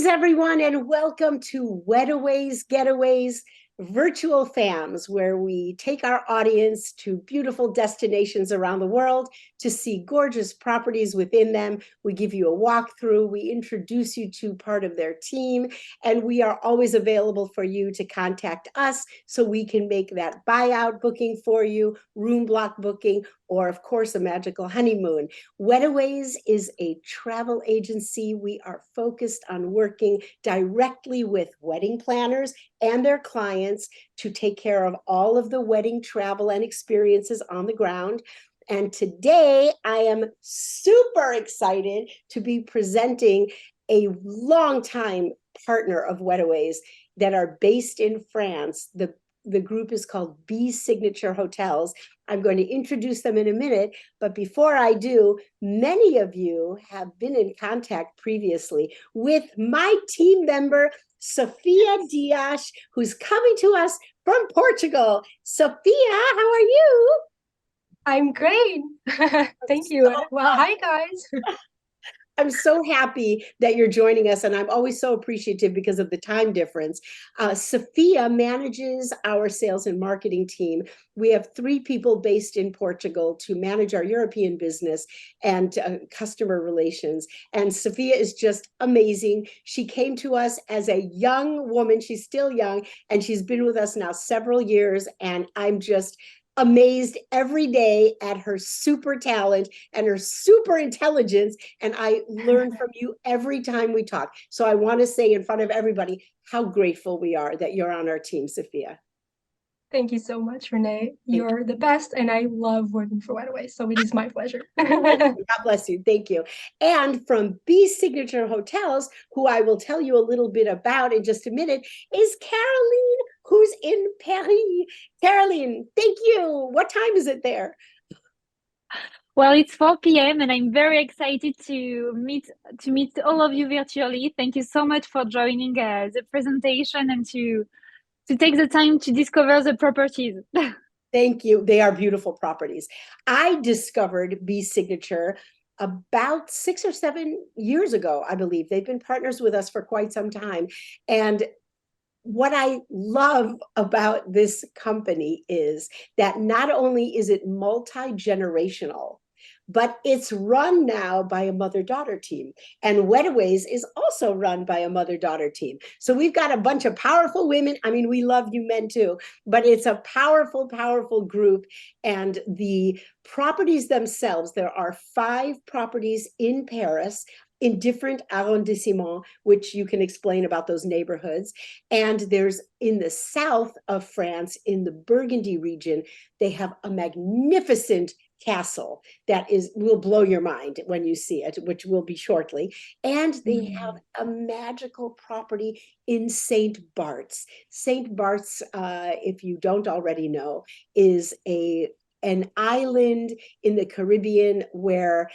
Greetings, everyone, and welcome to Wedaways, Getaways, Virtual Fams, where we take our audience to beautiful destinations around the world to see gorgeous properties within them. We give you a walkthrough, we introduce you to part of their team, and we are always available for you to contact us so we can make that buyout booking for you, room block booking, or of course, a magical honeymoon. Wedaways is a travel agency. We are focused on working directly with wedding planners and their clients to take care of all of the wedding travel and experiences on the ground. And today I am super excited to be presenting a longtime partner of Wedaways that are based in France. The group is called B Signature Hotels. I'm going to introduce them in a minute, but before I do, many of you have been in contact previously with my team member, Sophia Dias, who's coming to us from Portugal. Sophia, how are you? I'm great. Thank you. Well, hi guys. I'm so happy that you're joining us, and I'm always so appreciative because of the time difference. Sophia manages our sales and marketing team. We have 3 people based in Portugal to manage our European business and customer relations. And Sophia is just amazing. She came to us as a young woman. She's still young, and she's been with us now several years, and I'm just amazed every day at her super talent and her super intelligence, and I learn from you every time we talk. So I want to say in front of everybody how grateful we are that you're on our team, Sophia. Thank you so much, Renee. You're the best, and I love working for Wedaways, so it is my pleasure. God bless you. Thank you. And from B Signature Hotels, who I will tell you a little bit about in just a minute, is Caroline, who's in Paris. Caroline, thank you. What time is it there? Well, it's 4 p.m. and I'm very excited to meet all of you virtually. Thank you so much for joining the presentation and to take the time to discover the properties. Thank you. They are beautiful properties. I discovered B Signature about 6 or 7 years ago, I believe. They've been partners with us for quite some time. And what I love about this company is that not only is it multi-generational, but it's run now by a mother-daughter team. And Wedaways is also run by a mother-daughter team. So we've got a bunch of powerful women. I mean, we love you men too, but it's a powerful, powerful group. And the properties themselves, there are 5 properties in Paris in different arrondissements, which you can explain about those neighborhoods. And there's in the south of France, in the Burgundy region, they have a magnificent castle that will blow your mind when you see it, which will be shortly. And they have a magical property in St. Barths. St. Barths, if you don't already know, is an island in the Caribbean where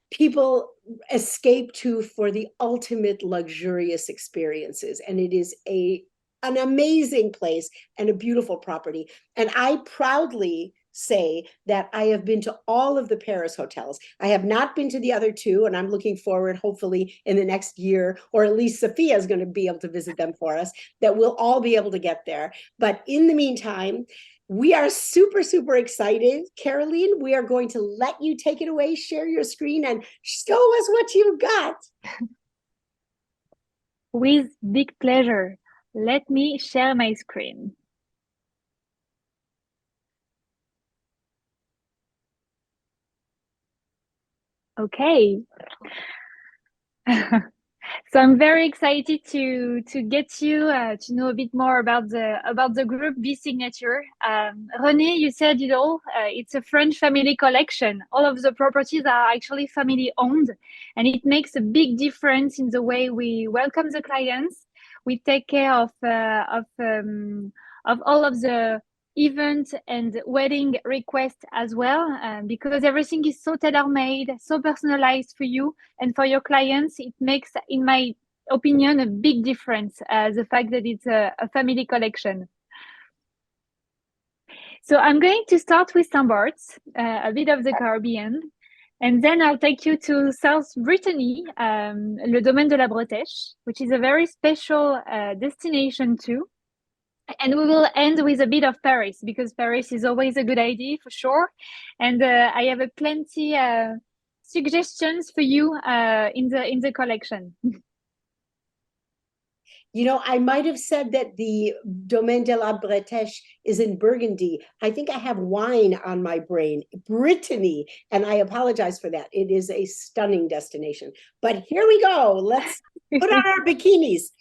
people escape to for the ultimate luxurious experiences. And it is an amazing place and a beautiful property. And I proudly say that I have been to all of the Paris hotels. I have not been to the other 2, and I'm looking forward, hopefully in the next year, or at least Sophia is going to be able to visit them for us, that we'll all be able to get there. But in the meantime, we are super, super excited. Caroline, we are going to let you take it away, share your screen, and show us what you've got. With big pleasure. Let me share my screen. Okay. So I'm very excited to get you to know a bit more about the group B Signature. René, you said it all. It's a French family collection. All of the properties are actually family owned, and it makes a big difference in the way we welcome the clients. We take care of all of the event and wedding requests as well, because everything is so tailor-made, so personalized for you and for your clients. It makes, in my opinion, a big difference, the fact that it's a family collection. So I'm going to start with St. Barths, a bit of the Caribbean. And then I'll take you to South Brittany, le domaine de la Bretèche, which is a very special destination too. And we will end with a bit of Paris, because Paris is always a good idea for sure. And I have a plenty suggestions for you in the collection. You know, I might have said that the Domaine de la Bretèche is in Burgundy. I think I have wine on my brain, Brittany, and I apologize for that. It is a stunning destination. But here we go. Let's put on our bikinis.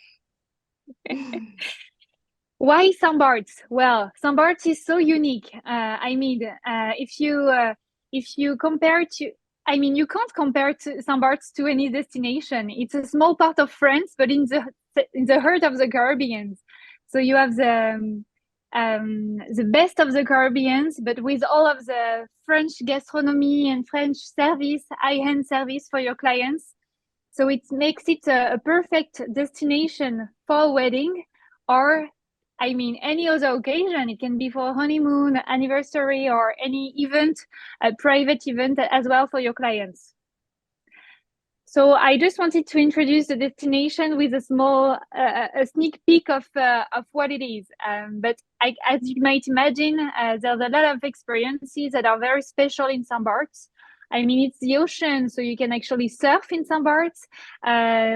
Why Saint-Barths? Well, Saint-Barths is so unique. I mean, if you compare to, I mean, you can't compare to Saint-Barths to any destination. It's a small part of France, but in the heart of the Caribbean. So you have the best of the Caribbean, but with all of the French gastronomy and French service, high-end service for your clients. So it makes it a perfect destination for a wedding, or I mean, any other occasion. It can be for a honeymoon, anniversary, or any event, a private event as well for your clients. So I just wanted to introduce the destination with a small a sneak peek of what it is. But as you might imagine, there's a lot of experiences that are very special in Saint-Barths. I mean, it's the ocean, so you can actually surf in Saint-Barths.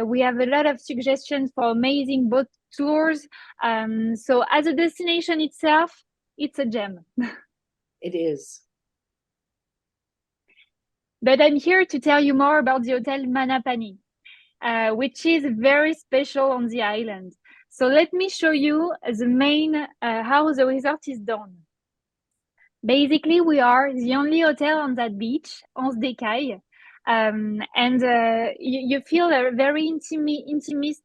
We have a lot of suggestions for amazing boat tours. So as a destination itself, it's a gem. It is. But I'm here to tell you more about the Hotel MANAPANY, which is very special on the island. So let me show you the main, how the resort is done. Basically, we are the only hotel on that beach, Anse d'Écailles, and you feel a very intimate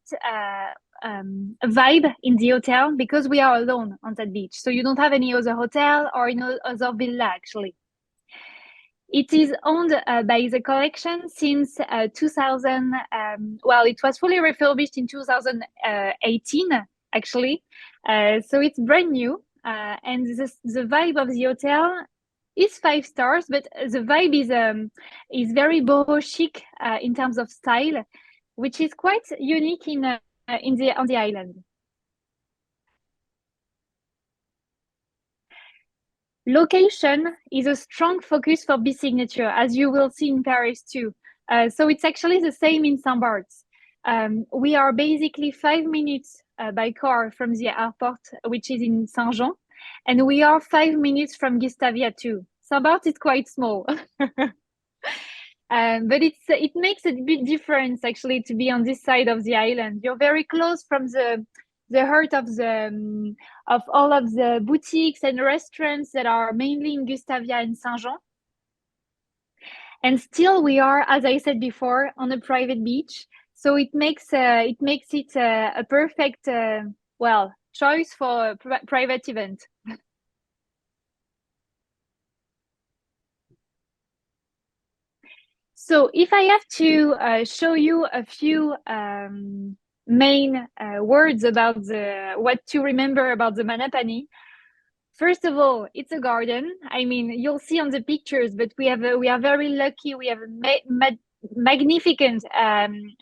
vibe in the hotel, because we are alone on that beach. So you don't have any other hotel or any other villa, actually. It is owned by the collection since 2000. Well, it was fully refurbished in 2018, actually. So it's brand new. And the vibe of the hotel is 5 stars, but the vibe is very boho chic in terms of style, which is quite unique on the island. Location is a strong focus for B-Signature, as you will see in Paris too. So it's actually the same in Saint-Barths. We are basically 5 minutes by car from the airport, which is in Saint-Jean, and we are 5 minutes from Gustavia too. Saint-Barths is quite small. But it makes a big difference, actually, to be on this side of the island. You're very close from the heart of all of the boutiques and restaurants that are mainly in Gustavia and Saint-Jean. And still, we are, as I said before, on a private beach. So it makes it a perfect choice for a private event. So if I have to show you a few main words about what to remember about the MANAPANY. First of all, it's a garden. I mean, you'll see on the pictures, but we are very lucky. We have a magnificent, an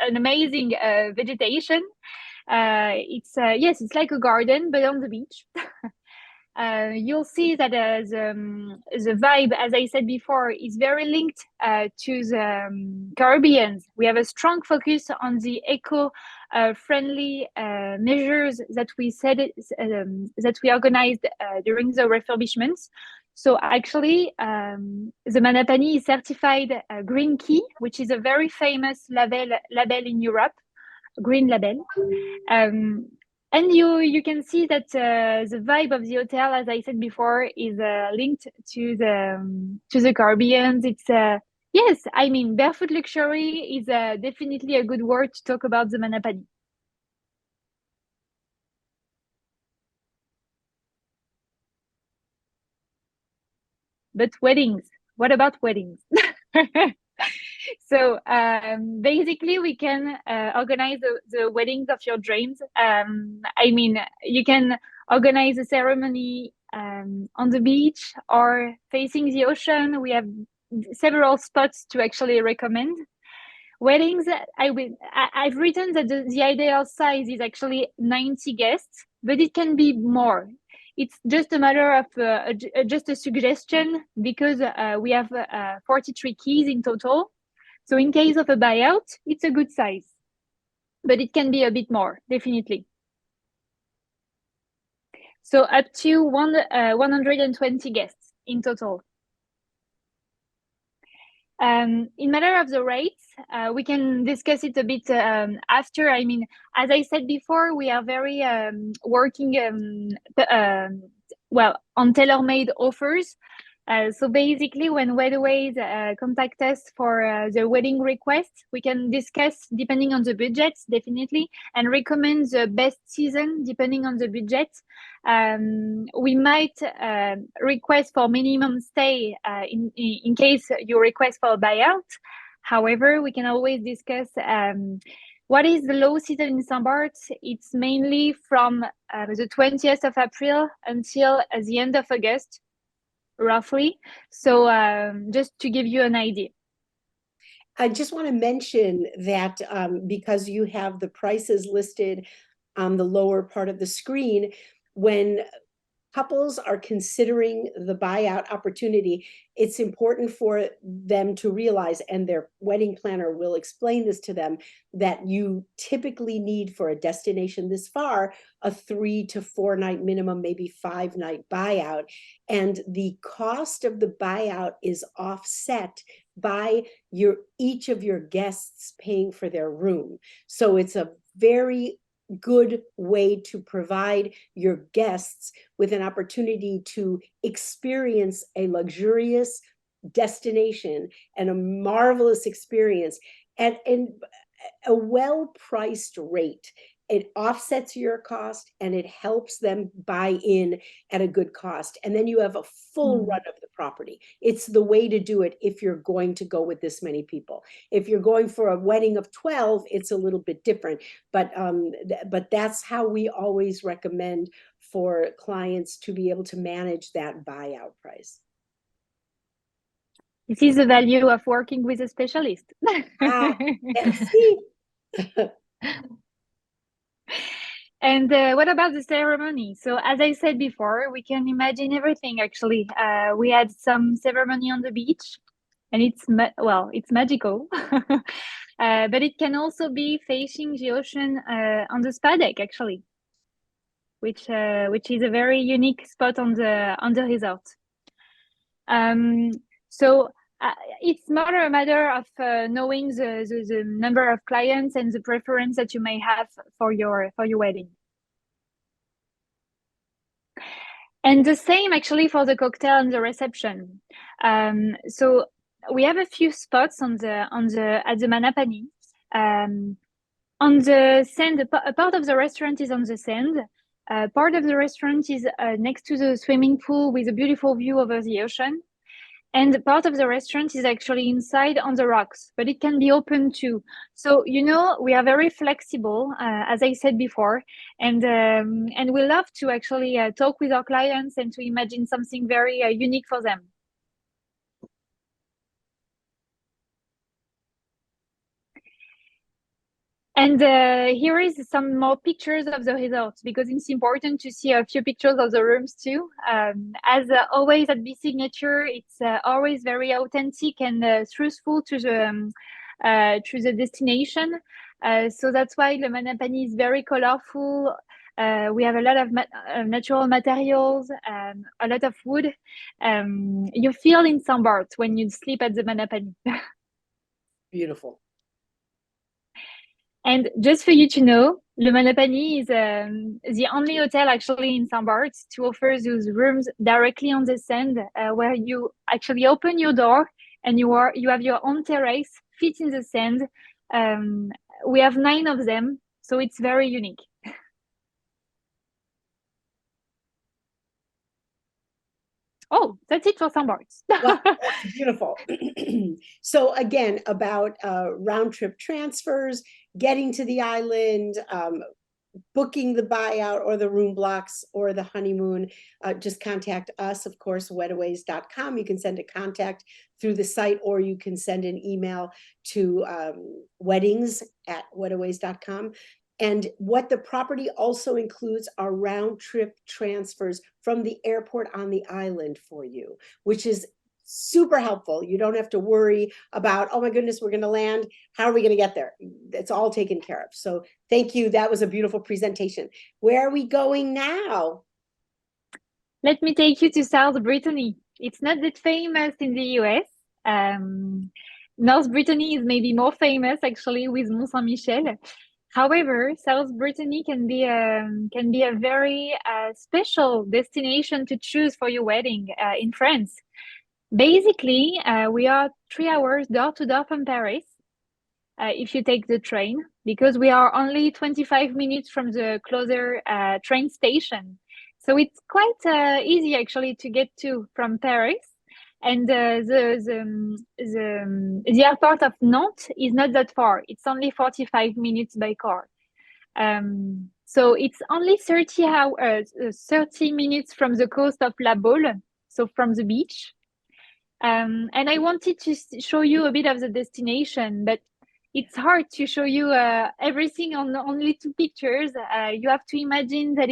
amazing vegetation. It's like a garden, but on the beach. You'll see that the vibe, as I said before, is very linked to the Caribbean. We have a strong focus on the eco-friendly measures that we organized during the refurbishments. So actually, the MANAPANY is certified Green Key, which is a very famous label in Europe, green label. And you can see that the vibe of the hotel, as I said before, is linked to the Caribbean. It's yes, I mean, barefoot luxury is definitely a good word to talk about the MANAPANY. But weddings, what about weddings? So basically, we can organize the weddings of your dreams. I mean, you can organize a ceremony on the beach or facing the ocean. We have several spots to actually recommend. Weddings, I've written that the ideal size is actually 90 guests, but it can be more. It's just a matter of just a suggestion, because we have 43 keys in total. So in case of a buyout, it's a good size, but it can be a bit more, definitely. So up to 120 guests in total. In matter of the rates, we can discuss it a bit after. I mean, as I said before, we are very working well on tailor-made offers. So basically, when Wedaways contact us for the wedding request, we can discuss depending on the budget, definitely, and recommend the best season depending on the budget. We might request for minimum stay in case you request for a buyout. However, we can always discuss what is the low season in Saint-Barths. It's mainly from the 20th of April until the end of August, roughly. So just to give you an idea. I just want to mention that because you have the prices listed on the lower part of the screen, when couples are considering the buyout opportunity, it's important for them to realize, and their wedding planner will explain this to them, that you typically need, for a destination this far, a 3 to 4 night minimum, maybe 5 night buyout. And the cost of the buyout is offset by each of your guests paying for their room. So it's a very good way to provide your guests with an opportunity to experience a luxurious destination and a marvelous experience at a well-priced rate. It offsets your cost and it helps them buy in at a good cost. And then you have a full run of the property. It's the way to do it if you're going to go with this many people. If you're going for a wedding of 12, it's a little bit different. But that's how we always recommend for clients to be able to manage that buyout price. This is the value of working with a specialist. Merci. And what about the ceremony? So as I said before, we can imagine everything, actually. We had some ceremony on the beach, and it's magical. But it can also be facing the ocean on the spa deck, actually, which is a very unique spot on the resort. So it's more a matter of knowing the number of clients and the preference that you may have for your wedding. And the same actually for the cocktail and the reception. So we have a few spots at the MANAPANY. On the sand, a part of the restaurant is on the sand. Part of the restaurant is next to the swimming pool with a beautiful view over the ocean. And part of the restaurant is actually inside on the rocks, but it can be open too. So, we are very flexible, as I said before, and we love to actually talk with our clients and to imagine something very unique for them. And here is some more pictures of the resort, because it's important to see a few pictures of the rooms too. As always at B Signature, it's always very authentic and truthful to the destination. So that's why the MANAPANY is very colorful. We have a lot of natural materials, a lot of wood. You feel in Saint-Barths when you sleep at the MANAPANY. Beautiful. And just for you to know, Le MANAPANY is the only hotel actually in Saint-Barths to offer those rooms directly on the sand, where you actually open your door and you have your own terrace, feet in the sand. We have 9 of them, so it's very unique. Oh, that's it for Saint-Barths. Wow, that's beautiful. So again, about round trip transfers, getting to the island, booking the buyout or the room blocks or the honeymoon, just contact us, of course, wedaways.com. You can send a contact through the site, or you can send an email to weddings@wedaways.com. And what the property also includes are round trip transfers from the airport on the island for you, which is super helpful. You don't have to worry about, oh my goodness, we're going to land. How are we going to get there? It's all taken care of. So thank you. That was a beautiful presentation. Where are we going now? Let me take you to South Brittany. It's not that famous in the US. North Brittany is maybe more famous actually with Mont Saint-Michel. However, South Brittany can be a very special destination to choose for your wedding in France. Basically, we are 3 hours door to door from Paris if you take the train, because we are only 25 minutes from the closer train station. So it's quite easy actually to get to from Paris. And the airport of Nantes is not that far. It's only 45 minutes by car. So it's only 30 minutes from the coast of La Baule, so from the beach. And I wanted to show you a bit of the destination, but it's hard to show you everything on only 2 pictures. You have to imagine that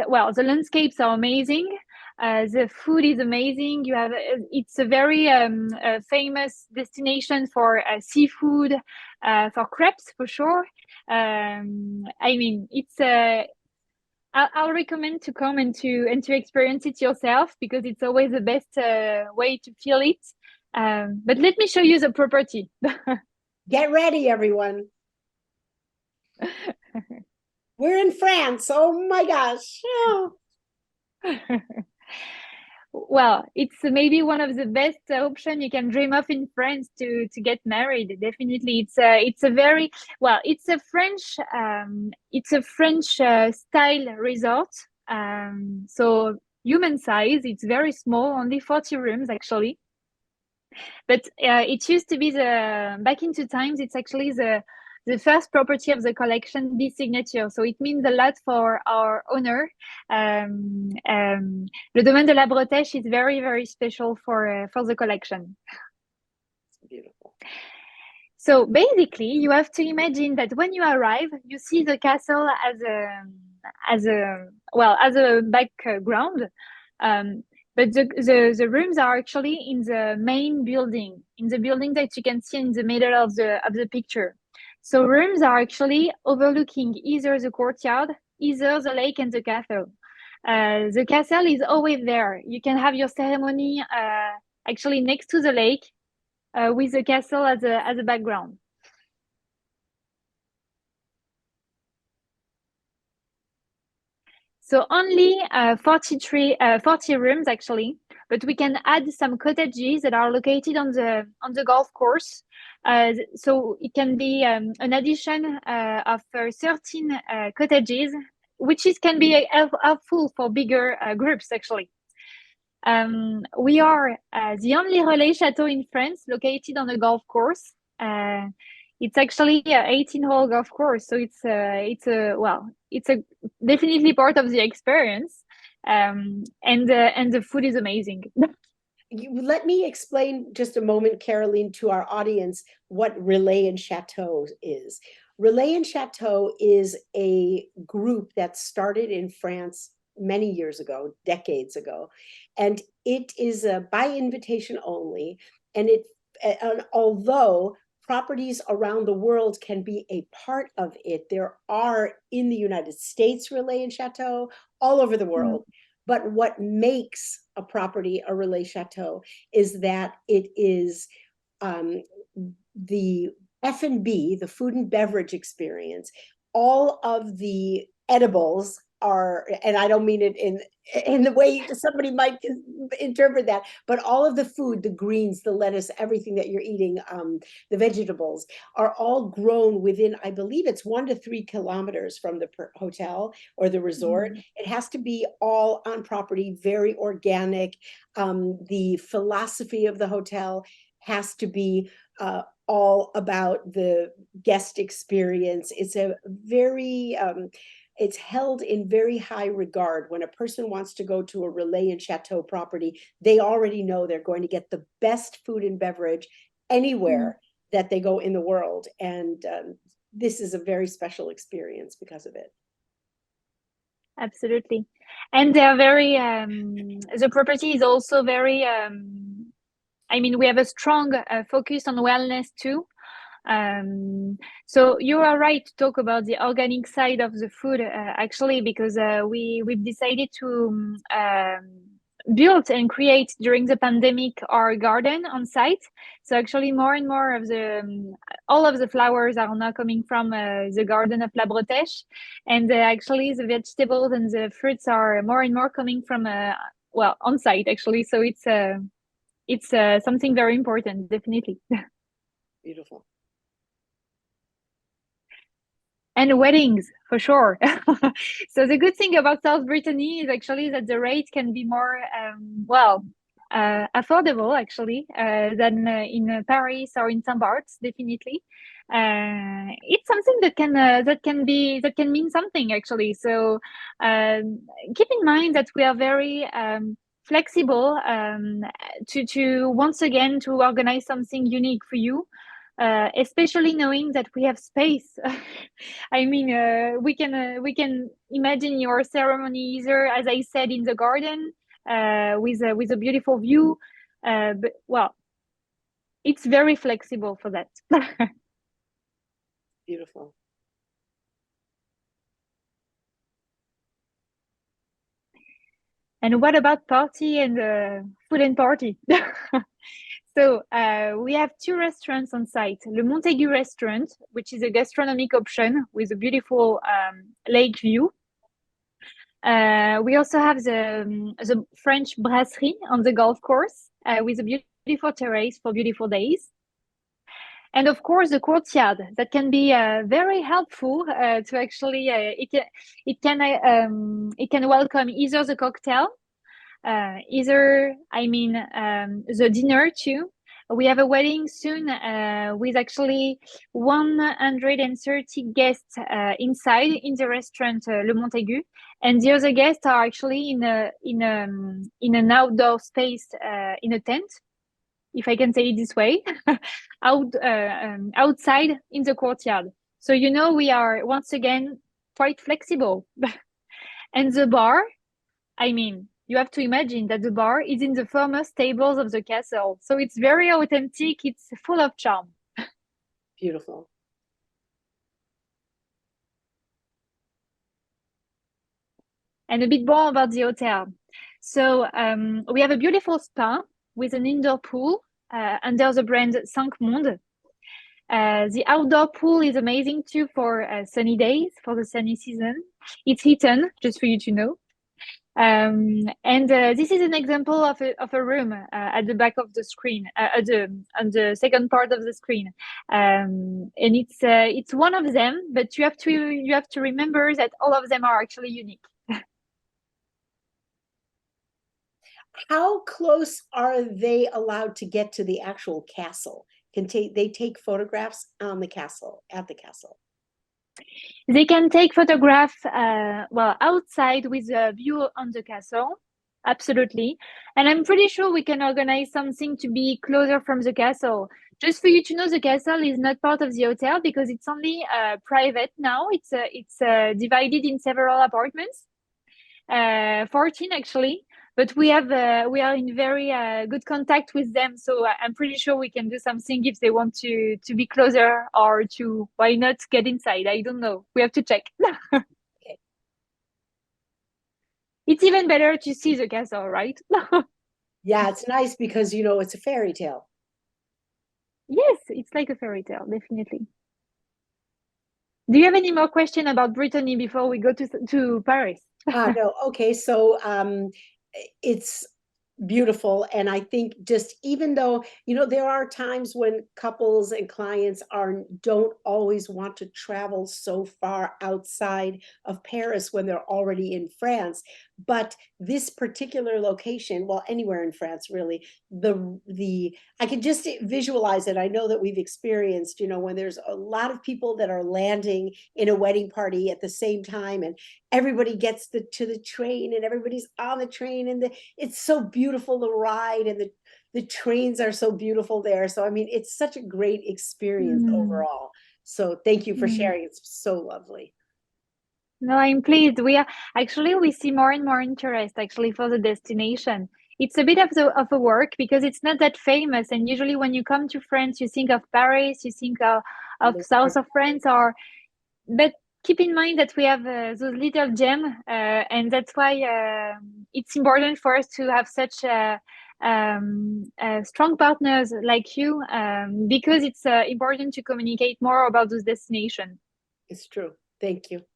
well, the landscapes are amazing. The food is amazing. It's a very famous destination for seafood, for crepes for sure. I mean, I'll recommend to come and to experience it yourself, because it's always the best way to feel it. But let me show you the property. Get ready, everyone. We're in France. Oh my gosh. Oh. Well, it's maybe one of the best option you can dream of in France to get married. Definitely, it's a very well. It's a French style resort. So human size. It's very small, only 40 rooms actually. But it used to be back into times. It's actually the first property of the collection, B signature. So it means a lot for our owner. Le domaine de la Bretesche is very, very special for the collection. Beautiful. So basically, you have to imagine that when you arrive, you see the castle as a background. But the rooms are actually in the main building, in the building that you can see in the middle of the picture. So rooms are actually overlooking either the courtyard, either the lake and the castle. The castle is always there. You can have your ceremony actually next to the lake with the castle as a background. So only 40 rooms actually, but we can add some cottages that are located on the golf course. So it can be an addition of 13 cottages, which can be helpful for bigger groups actually. We are the only relais chateau in France located on a golf course. It's actually an 18-hole golf course, so it's definitely part of the experience, and the food is amazing. Let me explain just a moment, Caroline, to our audience what Relais and Chateau is. Relais and Chateau is a group that started in France many years ago, decades ago, and it is by invitation only. And although properties around the world can be a part of it, there are in the United States Relais and Chateau, all over the world. But what makes a property a Relais Chateau is that it is the F&B, the food and beverage experience. All of the edibles are, and I don't mean it in the way somebody might interpret that, but all of the food, the greens, the lettuce, everything that you're eating, the vegetables are all grown within, I believe it's 1 to 3 kilometers from the hotel or the resort. It has to be all on property, very organic. The philosophy of the hotel has to be all about the guest experience. It's a very it's held in very high regard. When a person wants to go to a Relais and Chateau property, they already know they're going to get the best food and beverage anywhere that they go in the world. And this is a very special experience because of it. Absolutely. And they're very, the property is also very, I mean, we have a strong focus on wellness too. So you are right to talk about the organic side of the food, actually, because we've decided to build and create during the pandemic our garden on site. So actually, more and more of the all of the flowers are now coming from the garden of La Bretesche, and actually the vegetables and the fruits are more and more coming from well, on site actually. So it's something very important, definitely. Beautiful. And weddings, for sure. So the good thing about South Brittany is actually that the rate can be more, well, affordable actually than in Paris or in some parts, definitely. It's something that can mean something actually. So keep in mind that we are very flexible to once again to organize something unique for you. Especially knowing that we have space. I mean, we can imagine your ceremony either, as I said, in the garden with a beautiful view. But well, it's very flexible for that. Beautiful. And what about party and food and party? So we have two restaurants on site. Le Montaigu restaurant, which is a gastronomic option with a beautiful lake view. We also have the French brasserie on the golf course with a beautiful terrace for beautiful days. And of course, the courtyard that can be very helpful to actually it can welcome either the cocktail, either the dinner too. We have a wedding soon with actually 130 guests inside in the restaurant Le Montaigu, and the other guests are actually in an outdoor space in a tent, if I can say it this way, outside in the courtyard. So we are once again quite flexible. And the bar, you have to imagine that the bar is in the former stables of the castle. So it's very authentic. It's full of charm. Beautiful. And a bit more about the hotel. So we have a beautiful spa with an indoor pool under the brand Cinq Monde. The outdoor pool is amazing too for sunny days, for the sunny season. It's heated, just for you to know. And this is an example of a room at the back of the screen, on the second part of the screen, and it's one of them. But you have to remember that all of them are actually unique. How close are they allowed to get to the actual castle? Can they take photographs on the castle, at the castle? They can take photographs, outside with a view on the castle, absolutely. And I'm pretty sure we can organize something to be closer from the castle. Just for you to know, the castle is not part of the hotel because it's only private now. It's divided in several apartments, 14 actually. But we are in very good contact with them, so I'm pretty sure we can do something if they want to be closer or to why not get inside. I don't know. We have to check. Okay. It's even better to see the castle, right? Yeah, it's nice because it's a fairy tale. Yes, it's like a fairy tale, definitely. Do you have any more question about Brittany before we go to Paris? No. Okay. So it's beautiful. And I think just even though, there are times when couples and clients don't always want to travel so far outside of Paris when they're already in France. but this particular location, well, anywhere in France, really, I can just visualize it. I know that we've experienced, when there's a lot of people that are landing in a wedding party at the same time, and everybody gets to the train, and everybody's on the train, and it's so beautiful, the ride, and the trains are so beautiful there. So, I mean, it's such a great experience overall. So thank you for sharing. It's so lovely. No, I'm pleased. We see more and more interest actually for the destination. It's a bit of a work because it's not that famous. And usually when you come to France, you think of Paris, you think of south of France, but keep in mind that we have those little gems, and that's why it's important for us to have such strong partners like you, because it's important to communicate more about those destinations. It's true. Thank you.